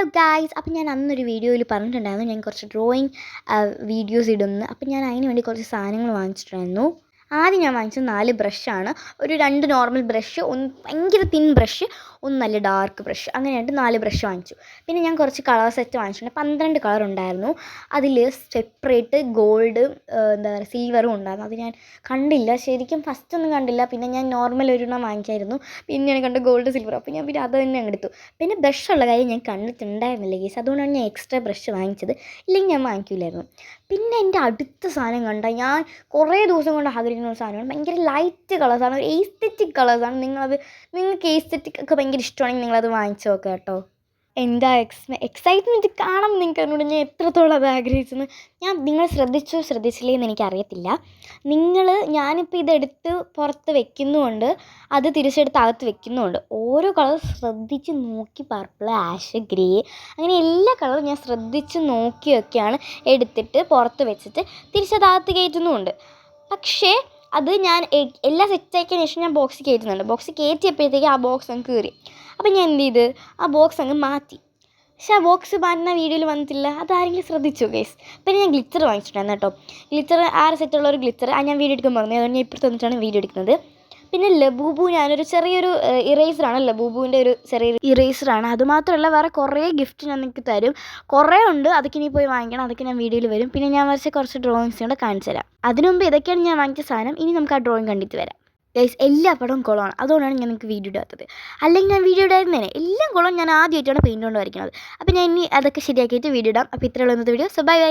Hello guys, അപ്പോൾ ഞാൻ അന്നൊരു വീഡിയോയിൽ പറഞ്ഞിട്ടുണ്ടായിരുന്നു ഞാൻ കുറച്ച് ഡ്രോയിങ് വീഡിയോസ് ഇടുന്നു. അപ്പോൾ ഞാൻ അതിന് വേണ്ടി കുറച്ച് സാധനങ്ങൾ വാങ്ങിച്ചിട്ടുണ്ടായിരുന്നു. ആദ്യം ഞാൻ വാങ്ങിച്ചത് 4 ബ്രഷാണ്. ഒരു 2 നോർമൽ ബ്രഷ്, ഒന്ന് ഭയങ്കര തിൻ ബ്രഷ്, ഒന്ന് നല്ല ഡാർക്ക് ബ്രഷ്, അങ്ങനെയായിട്ട് 4 ബ്രഷ് വാങ്ങിച്ചു. പിന്നെ ഞാൻ കുറച്ച് കളർ സെറ്റ് വാങ്ങിച്ചിട്ടുണ്ട്. 12 കളർ ഉണ്ടായിരുന്നു. അതിൽ സെപ്പറേറ്റ് ഗോൾഡ്, എന്താ പറയുക, സിൽവറും ഉണ്ടായിരുന്നു. അത് ഞാൻ കണ്ടില്ല, ശരിക്കും ഫസ്റ്റ് ഒന്നും കണ്ടില്ല. പിന്നെ ഞാൻ നോർമൽ ഒരെണ്ണം വാങ്ങിക്കായിരുന്നു. പിന്നെയാണ് കണ്ട് ഗോൾഡ് സിൽവർ. അപ്പോൾ ഞാൻ പിന്നെ അത് തന്നെ അങ്ങ് എടുത്തു. പിന്നെ ബ്രഷുള്ള കാര്യം ഞാൻ കണ്ടിട്ടുണ്ടായിരുന്നില്ല ഗൈസ്, അതുകൊണ്ടാണ് ഞാൻ എക്സ്ട്രാ ബ്രഷ് വാങ്ങിച്ചത്. ഇല്ലെങ്കിൽ ഞാൻ വാങ്ങിക്കില്ലായിരുന്നു. പിന്നെ എൻ്റെ അടുത്ത സാധനം കണ്ട ഞാൻ കുറേ ദിവസം കൊണ്ട് ആഗ്രഹിക്കുന്ന ഒരു സാധനമാണ്. ഭയങ്കര ലൈറ്റ് കളേഴ്സാണ്, ഒരു എസ്തെറ്റിക് കളേഴ്സാണ്. നിങ്ങൾക്ക് എസ്തെറ്റിക് ഒക്കെ ഭയങ്കര ഇഷ്ടമാണെങ്കിൽ നിങ്ങളത് വാങ്ങിച്ച് നോക്കുക കേട്ടോ. എന്താ എക്സൈറ്റ്മെൻറ്റ് കാണാൻ നിങ്ങൾക്ക് അറിഞ്ഞൂടെ ഞാൻ എത്രത്തോളം അത് ആഗ്രഹിച്ചെന്ന്. നിങ്ങൾ ശ്രദ്ധിച്ചില്ലേ എന്ന് എനിക്കറിയത്തില്ല. ഞാനിപ്പോൾ ഇതെടുത്ത് പുറത്ത് വെക്കുന്നുമുണ്ട്, അത് തിരിച്ചെടുത്ത് അകത്ത് വെക്കുന്നുമുണ്ട്. ഓരോ കളർ ശ്രദ്ധിച്ച് നോക്കി, പർപ്പിൾ, ആഷ്, ഗ്രേ, അങ്ങനെ എല്ലാ കളറും ഞാൻ ശ്രദ്ധിച്ച് നോക്കിയൊക്കെയാണ് എടുത്തിട്ട് പുറത്ത് വെച്ചിട്ട് തിരിച്ചത് അകത്ത് കയറ്റുന്നുമുണ്ട്. പക്ഷേ അത് ഞാൻ എല്ലാം സെറ്റാക്കിയതിന് ശേഷം ഞാൻ ബോക്സ് കയറ്റുന്നുണ്ട്. ബോക്സ് കയറ്റിയപ്പോഴത്തേക്ക് ആ ബോക്സ് അങ്ങ് കീറി. അപ്പോൾ ഞാൻ എന്ത് ചെയ്ത്, ആ ബോക്സ് അങ്ങ് മാറ്റി. പക്ഷേ ആ ബോക്സ് മാറ്റുന്ന വീഡിയോയിൽ വന്നിട്ടില്ല. അതാരെങ്കിലും ശ്രദ്ധിച്ചു ഗൈസ്. പിന്നെ ഞാൻ ഗ്ലിറ്റർ വാങ്ങിച്ചിട്ടുണ്ടായിരുന്നു കേട്ടോ. ഗ്ലിറ്റർ 6 സെറ്റുള്ള ഒരു ഗ്ലിറ്റർ ഞാൻ വീഡിയോ എടുക്കാൻ പറഞ്ഞു. അതുകൊണ്ട് ഞാൻ ഇപ്പുറത്ത് വന്നിട്ടാണ് വീഡിയോ എടുക്കുന്നത്. പിന്നെ ലബൂബു, ഞാനൊരു ചെറിയൊരു ഇറേസറാണ്, ലബൂബുവിൻ്റെ ഒരു ചെറിയൊരു ഇറേസറാണ്. അതുമാത്രമല്ല വേറെ കുറേ ഗിഫ്റ്റ് ഞാൻ നിങ്ങൾക്ക് തരും. കുറേ ഉണ്ട്, അതൊക്കെ ഇനി പോയി വാങ്ങിക്കണം. അതൊക്കെ ഞാൻ വീഡിയോയിൽ വരും. പിന്നെ ഞാൻ വരച്ച കുറച്ച് ഡ്രോയിങ്സ് കൂടെ കാണിച്ചു തരാം. അതിനു മുമ്പ് ഇതൊക്കെയാണ് ഞാൻ വാങ്ങിച്ച സാധനം. ഇനി നമുക്ക് ആ ഡ്രോയിങ് കണ്ടിട്ട് വരാം ഗൈസ്. എല്ലാ പടവും കുളമാണ്, അതുകൊണ്ടാണ് ഞാൻ നിങ്ങൾക്ക് വീഡിയോ ഇടാത്തത്. അല്ലെങ്കിൽ ഞാൻ വീഡിയോ ഇടായിരുന്നേനെ. എല്ലാം കുളം, ഞാൻ ആദ്യമായിട്ടാണ് പെയിൻറ്റ് കൊണ്ട് വരയ്ക്കുന്നത്. അപ്പോൾ ഞാൻ ഇനി അതൊക്കെ ശരിയാക്കിയിട്ട് വീഡിയോ ഇടാം. അപ്പോൾ ഇത്രയുള്ള ഇന്നത്തെ വീഡിയോ. So bye bye.